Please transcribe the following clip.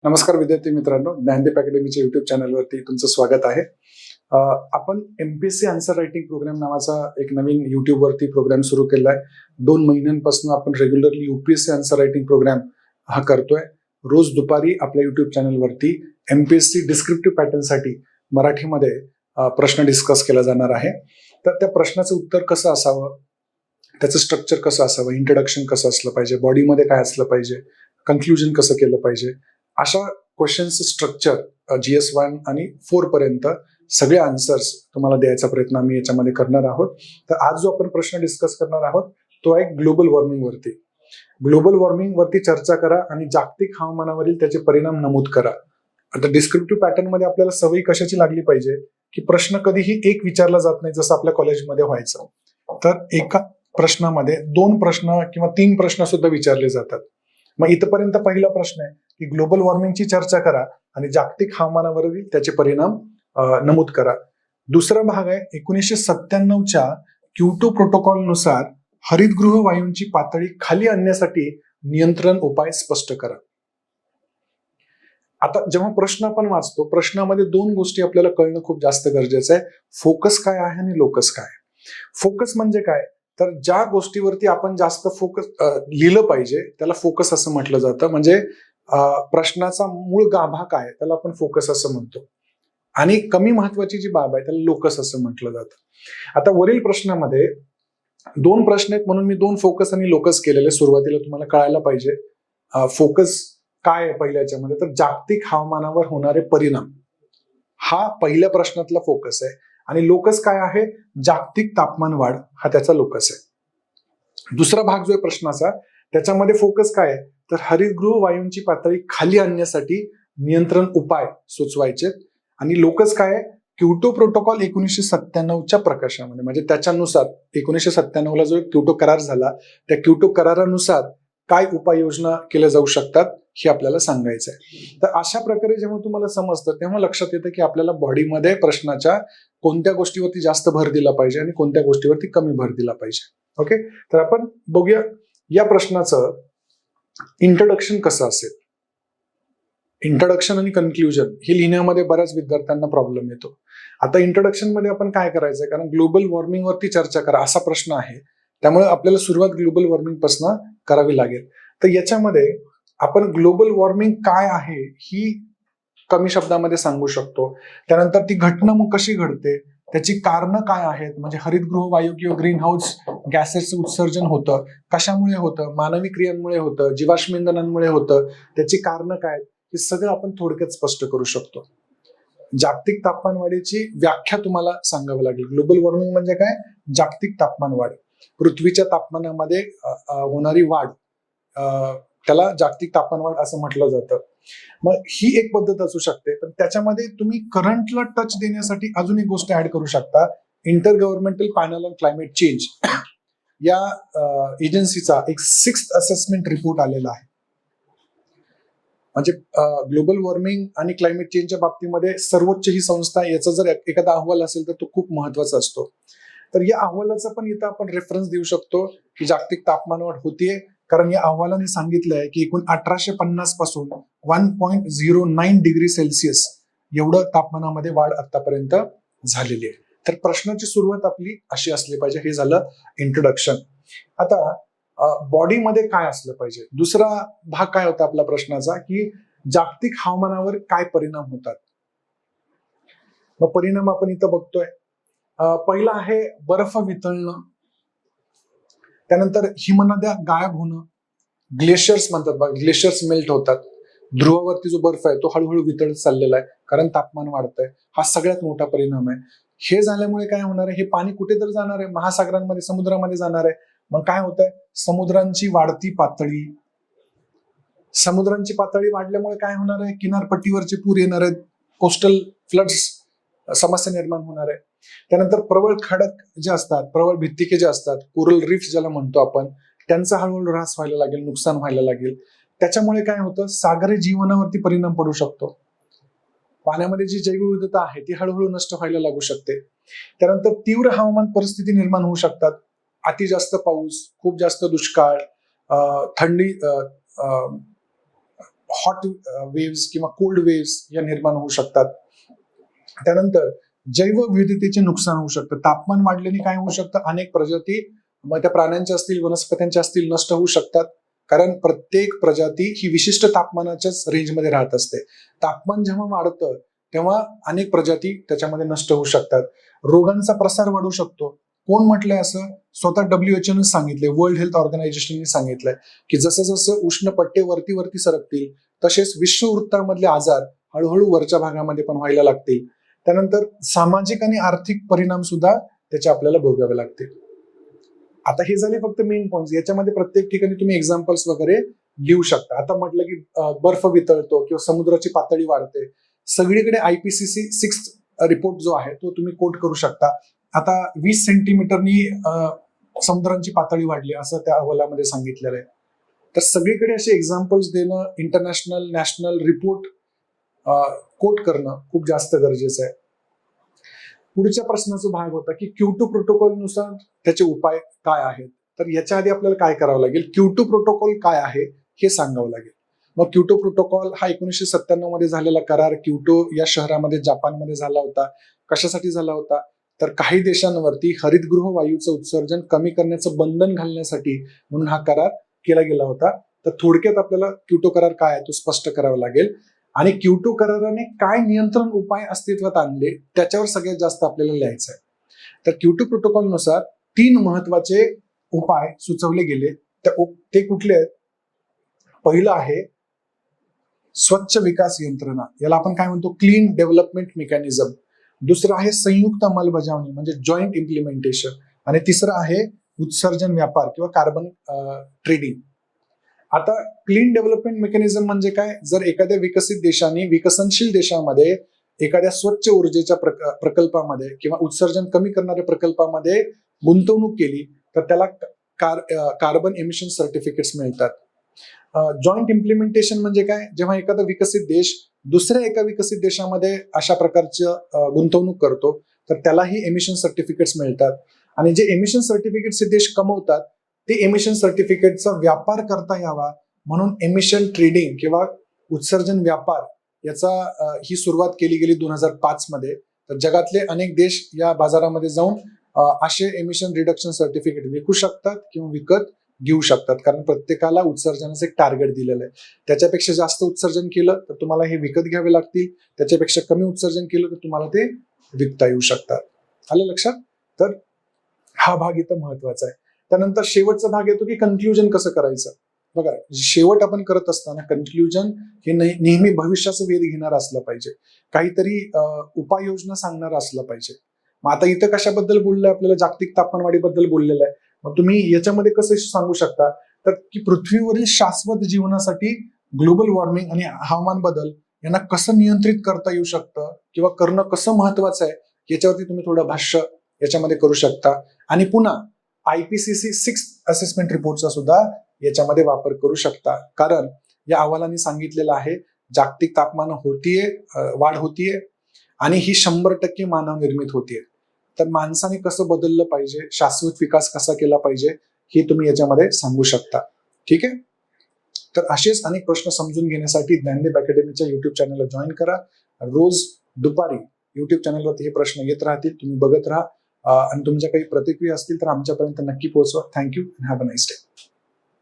नमस्कार विद्यार्थी मित्रांनो, ज्ञानदीप अकॅडमीच्या युट्यूब चॅनलवरती तुमचं स्वागत आहे. आपण एमपीएससी आन्सर रायटिंग प्रोग्राम नावाचा एक नवीन युट्यूबवरती प्रोग्राम सुरू केला आहे. 2 महिन्यांपासून आपण regularly UPSC answer writing programme हा करतोय. रोज दुपारी आपल्या युट्यूब चॅनलवरती एमपीएससी डिस्क्रिप्टिव्ह पॅटर्नसाठी मराठीमध्ये प्रश्न डिस्कस केला जाणार आहे. तर त्या प्रश्नाचं उत्तर कसं असावं, त्याचं स्ट्रक्चर कसं असावं, इंट्रोडक्शन कसं असलं पाहिजे, बॉडीमध्ये काय असलं पाहिजे, कन्क्लुजन कसं केलं पाहिजे, अशा क्वेश्चनचं स्ट्रक्चर GS1 आणि 4 पर्यंत सगळे आन्सर्स तुम्हाला द्यायचा प्रयत्न आम्ही याच्यामध्ये करणार आहोत. तर आज जो आपण प्रश्न डिस्कस करणार आहोत तो आहे ग्लोबल वॉर्मिंग वरती. ग्लोबल वॉर्मिंग वरती चर्चा करा आणि जागतिक हवामानावरील त्याचे परिणाम नमूद करा. आता डिस्क्रिप्टिव्ह पॅटर्न मध्ये आपल्याला सवयी कशाची लागली पाहिजे की प्रश्न कधीही एक विचारला जात नाही जसं आपल्या कॉलेजमध्ये व्हायचं. तर एका प्रश्नामध्ये 2 प्रश्न किंवा 3 प्रश्न सुद्धा विचारले जातात. मग इथपर्यंत पहिला प्रश्न आहे की ग्लोबल वॉर्मिंगची चर्चा करा आणि जागतिक हवामानावरील त्याचे परिणाम नमूद करा. दुसरा भाग आहे 1997च्या क्योटो प्रोटोकॉल नुसार हरितगृह वायूंची पातळी खाली आणण्यासाठी नियंत्रण उपाय स्पष्ट करा. आता जेव्हा प्रश्न आपण वाचतो प्रश्नामध्ये 2 गोष्टी आपल्याला कळणं खूप जास्त गरजेचं आहे. फोकस काय आहे आणि लोकस काय. फोकस म्हणजे काय, तर ज्या गोष्टीवरती आपण जास्त फोकस लिहिलं पाहिजे त्याला फोकस असं म्हटलं जातं. म्हणजे प्रश्नाचा मूळ गाभा काय त्याला आपण फोकस असं म्हणतो आणि कमी महत्वाची जी बाब आहे त्याला लोकस असं म्हटलं जातं. आता वरील प्रश्नामध्ये 2 प्रश्न आहेत म्हणून मी 2 फोकस आणि लोकस केलेले. सुरुवातीला तुम्हाला कळायला पाहिजे फोकस काय आहे पहिल्याच्यामध्ये, तर जागतिक हवामानावर होणारे परिणाम हा पहिल्या प्रश्नातला फोकस आहे आणि लोकस काय आहे, जागतिक तापमान वाढ हा त्याचा लोकस आहे. दुसरा भाग जो आहे प्रश्नाचा त्याच्यामध्ये फोकस काय आहे, तर हरितगृह वायूंची पातळी खाली आणण्यासाठी नियंत्रण उपाय सुचवायचे आणि लोकस काय आहे, क्योटो प्रोटोकॉल 1997च्या प्रकाशामध्ये म्हणजे त्याच्यानुसार 1997ला जो क्योटो करार झाला त्या क्योटो करारानुसार काय उपाययोजना केल्या जाऊ शकतात हे आपल्याला सांगायचं आहे. तर अशा प्रकारे जेव्हा तुम्हाला समजतं तेव्हा लक्षात येतं की आपल्याला बॉडीमध्ये प्रश्नाच्या कोणत्या गोष्टीवरती जास्त भर दिला पाहिजे आणि कोणत्या गोष्टीवरती कमी भर दिला पाहिजे. ओके, तर आपण बघूया या प्रश्नाचं इंट्रोडक्शन कसं असेल. इंट्रोडक्शन आणि कन्क्लुजन हे लिहिण्यामध्ये बऱ्याच विद्यार्थ्यांना प्रॉब्लेम येतो. आता इंट्रोडक्शन मध्ये आपण काय करायचंय, कारण ग्लोबल वॉर्मिंग वरती चर्चा करा असा प्रश्न आहे त्यामुळे आपल्याला सुरुवात ग्लोबल वॉर्मिंग पासून करावी लागेल. तर याच्यामध्ये आपण ग्लोबल वॉर्मिंग काय आहे ही कमी शब्दामध्ये सांगू शकतो. त्यानंतर ती घटना मग कशी घडते, त्याची कारणं काय आहेत, म्हणजे हरितगृह वायू किंवा ग्रीन हाऊस गॅसेसचं उत्सर्जन होतं कशामुळे होतं, मानवी क्रियांमुळे होतं, जीवाश्म इंधनांमुळे होतं, त्याची कारणं काय, हे सगळं आपण थोडक्यात स्पष्ट करू शकतो. जागतिक तापमान वाढीची व्याख्या तुम्हाला सांगावी लागेल. ग्लोबल वॉर्मिंग म्हणजे काय, जागतिक तापमान वाढ, पृथ्वीच्या तापमानामध्ये होणारी वाढ, त्याला जागतिक तापमान वाढ असं म्हटलं जातं. मग ही एक पद्धत असू शकते, पण त्याच्यामध्ये तुम्ही करंटला टच देण्यासाठी अजून एक गोष्ट ऍड करू शकता. Inter governmental panel on climate change या एजन्सीचा एक 6th असेसमेंट रिपोर्ट आलेला आहे. म्हणजे ग्लोबल वॉर्मिंग आणि क्लायमेट चेंजच्या बाबतीमध्ये सर्वोच्च ही संस्था, याचा जर एखादा अहवाल असेल तर तो खूप महत्वाचा असतो. तर या अहवालाचा पण इथं आपण रेफरन्स देऊ शकतो की जागतिक तापमानवाढ होतीये, कारण या अहवालाने सांगितलंय की एकूण 1850 पासून 1.09 डिग्री सेल्सिअस एवढं तापमानामध्ये वाढ आतापर्यंत झालेली आहे. तर प्रश्नाची सुरुवात आपली अशी असली पाहिजे. हे झालं इंट्रोडक्शन. आता बॉडीमध्ये काय असलं पाहिजे. दुसरा भाग काय होता आपला प्रश्नाचा, की जागतिक हवामानावर काय परिणाम होतात. मग परिणाम आपण इथं बघतोय. पहिला आहे बर्फ वितळणं, त्यानंतर हिमनद्या गायब होणं, ग्लेशियर्स म्हणतात बघा, ग्लेशियर्स मेल्ट होतात. ध्रुवावरती जो बर्फ आहे तो हळूहळू वितळत चाललेला आहे कारण तापमान वाढतंय. हा सगळ्यात मोठा परिणाम आहे. हे झाल्यामुळे काय होणार आहे, हे पाणी कुठे तर जाणार आहे, महासागरांमध्ये, समुद्रामध्ये जाणार आहे. मग काय होत आहे, समुद्रांची वाढती पातळी, समुद्रांची पातळी वाढल्यामुळे काय होणार आहे, किनारपट्टीवरचे पूर येणार आहेत, कोस्टल फ्लड्स समस्या निर्माण होणार आहे. त्यानंतर प्रबळ खडक जे असतात, प्रबळ भित्तिके जे असतात, कोरल रीफ्स ज्याला म्हणतो आपण, त्यांचा हळूहळू ऱ्हास व्हायला लागेल, नुकसान व्हायला लागेल. त्याच्यामुळे काय होतं, सागरी जीवनावरती परिणाम पडू शकतो. पाण्यामध्ये जी जैवविविधता आहे ती हळूहळू नष्ट व्हायला लागू शकते. त्यानंतर तीव्र हवामान परिस्थिती निर्माण होऊ शकतात. अति जास्त पाऊस, खूप जास्त दुष्काळ, थंडी, हॉट वेव्स किंवा कोल्ड वेव्स या निर्माण होऊ शकतात. त्यानंतर जैवविविधतेचे नुकसान होऊ शकतं. तापमान वाढल्याने काय होऊ शकतं, अनेक प्रजाती मग त्या प्राण्यांच्या असतील वनस्पत्यांच्या असतील नष्ट होऊ शकतात. कारण प्रत्येक प्रजाती ही विशिष्ट तापमानाच्याच रेंजमध्ये राहत असते. तापमान जेव्हा वाढतं तेव्हा अनेक प्रजाती त्याच्यामध्ये नष्ट होऊ शकतात. रोगांचा प्रसार वाढू शकतो. कोण म्हटलंय असं? स्वतः WHO सांगितलंय, वर्ल्ड हेल्थ ऑर्गनायझेशनने सांगितलंय की जसं जसं उष्ण पट्टे वरती वरती सरकतील तसेच विश्ववृत्तामधले आजार हळूहळू वरच्या भागामध्ये पण व्हायला लागतील. त्यानंतर सामाजिक आणि आर्थिक परिणाम सुद्धा त्याचे आपल्याला भोगावे लागतील. आता हे झाले फक्त मेन पॉइंट. याच्यामध्ये प्रत्येक ठिकाणी तुम्ही एक्झाम्पल्स वगैरे लिहू शकता. आता म्हटलं की बर्फ वितळतो किंवा समुद्राची पातळी वाढते, सगळीकडे IPCC 6 रिपोर्ट जो आहे तो तुम्ही कोट करू शकता. आता 20 सेंटीमीटरनी समुद्रांची पातळी वाढली असं त्या अहवालामध्ये सांगितलेलं आहे. तर सगळीकडे असे एक्झाम्पल्स देणं, इंटरनॅशनल नॅशनल रिपोर्ट कोट करणं खूप जास्त गरजेचं आहे. पुढच्या प्रश्नाचा भाग होता की Q2 प्रोटोकॉलनुसार त्याचे उपाय काय आहेत. तर याच्या आधी आपल्याला काय करावं लागेल, Q2 प्रोटोकॉल काय आहे हे सांगावं लागेल. मग Q2 प्रोटोकॉल हा 1997 मध्ये झालेला करार क्योटो या शहरामध्ये जापानमध्ये झाला होता. कशासाठी झाला होता, तर काही देशांवरती हरितगृह वायूचं उत्सर्जन कमी करण्याचं बंधन घालण्यासाठी म्हणून हा करार केला गेला होता. तर थोडक्यात आपल्याला क्योटो करार काय आहे तो स्पष्ट करावा लागेल. आणि Q2 कराराने काय नियंत्रण उपाय अस्तित्वात आणले त्याच्यावर सगळ्यात जास्त आपल्याला लिहायचं आहे. तर Q2 प्रोटोकॉलनुसार 3 महत्वाचे उपाय सुचवले गेले. ते कुठले आहेत? पहिलं आहे स्वच्छ विकास यंत्रणा, याला आपण काय म्हणतो, क्लीन डेव्हलपमेंट मेकॅनिझम. दुसरं आहे संयुक्त अंमलबजावणी म्हणजे जॉईंट इम्प्लिमेंटेशन. आणि तिसरं आहे उत्सर्जन व्यापार किंवा कार्बन ट्रेडिंग. आता क्लीन डेव्हलपमेंट मेकॅनिझम म्हणजे काय? जर एखाद्या विकसित देशाने विकसनशील देशामध्ये एखाद्या स्वच्छ ऊर्जेच्या प्रकल्पामध्ये किंवा उत्सर्जन कमी करणाऱ्या प्रकल्पामध्ये गुंतवणूक केली तर त्याला कार्बन एमिशन सर्टिफिकेट्स मिळतात. जॉईंट इम्प्लिमेंटेशन म्हणजे काय? जेव्हा एखादा विकसित देश दुसऱ्या एका विकसित देशामध्ये अशा प्रकारचं गुंतवणूक करतो तर त्यालाही एमिशन सर्टिफिकेट्स मिळतात. आणि जे एमिशन सर्टिफिकेट्स देश कमवतात ते एमिशन सर्टिफिकेटचा व्यापार करता यावा म्हणून एमिशन ट्रेडिंग किंवा उत्सर्जन व्यापार याचा ही सुरुवात केली गेली 2005 मध्ये. तर जगातले अनेक देश या बाजारामध्ये जाऊन असे एमिशन रिडक्शन सर्टिफिकेट विकू शकतात किंवा विकत घेऊ शकतात. कारण प्रत्येकाला उत्सर्जनाचं एक टार्गेट दिलेलं आहे. त्याच्यापेक्षा जास्त उत्सर्जन केलं तर तुम्हाला हे विकत घ्यावे लागतील, त्याच्यापेक्षा कमी उत्सर्जन केलं तर तुम्हाला ते विकता येऊ शकतात. आलं लक्षात? तर हा भाग इथं महत्वाचा आहे. त्यानंतर शेवटचा भाग येतो की कन्क्लुजन कसं करायचं. बघा, शेवट आपण करत असताना कन्क्लुजन हे नेहमी भविष्याचं वेध घेणार असलं पाहिजे, काहीतरी उपाययोजना सांगणार असलं पाहिजे. मग आता इथं कशाबद्दल बोललंय आपल्याला? जागतिक तापमानवाढीबद्दल बोललेलं आहे. मग तुम्ही याच्यामध्ये कसं सांगू शकता तर की पृथ्वीवरील शाश्वत जीवनासाठी ग्लोबल वॉर्मिंग आणि हवामान बदल यांना कसं नियंत्रित करता येऊ शकतं किंवा करणं कसं महत्वाचं आहे याच्यावरती तुम्ही थोडं भाष्य याच्यामध्ये करू शकता. आणि पुन्हा IPCC 6 असेसमेंट रिपोर्टचा सुद्धा याच्यामध्ये वापर करू शकता. कारण या अहवालाने सांगितलेलं आहे जागतिक तापमान वाढ होतीये आणि ही 100% मानव निर्मित होतीये. तर माणसाने कसं बदललं पाहिजे, शाश्वत विकास कसा केला पाहिजे हे तुम्ही याच्यामध्ये सांगू शकता. ठीक आहे? तर असेच अनेक प्रश्न समजून घेण्यासाठी ज्ञानदीप अकॅडमीच्या युट्यूब चॅनलला जॉईन करा. रोज दुपारी युट्यूब चॅनलवरती हे प्रश्न येत राहतील, तुम्ही बघत राहा. आणि तुमच्या काही प्रतिक्रिया असतील तर आमच्यापर्यंत नक्की पोहोचवा. Thank you. Have a nice day.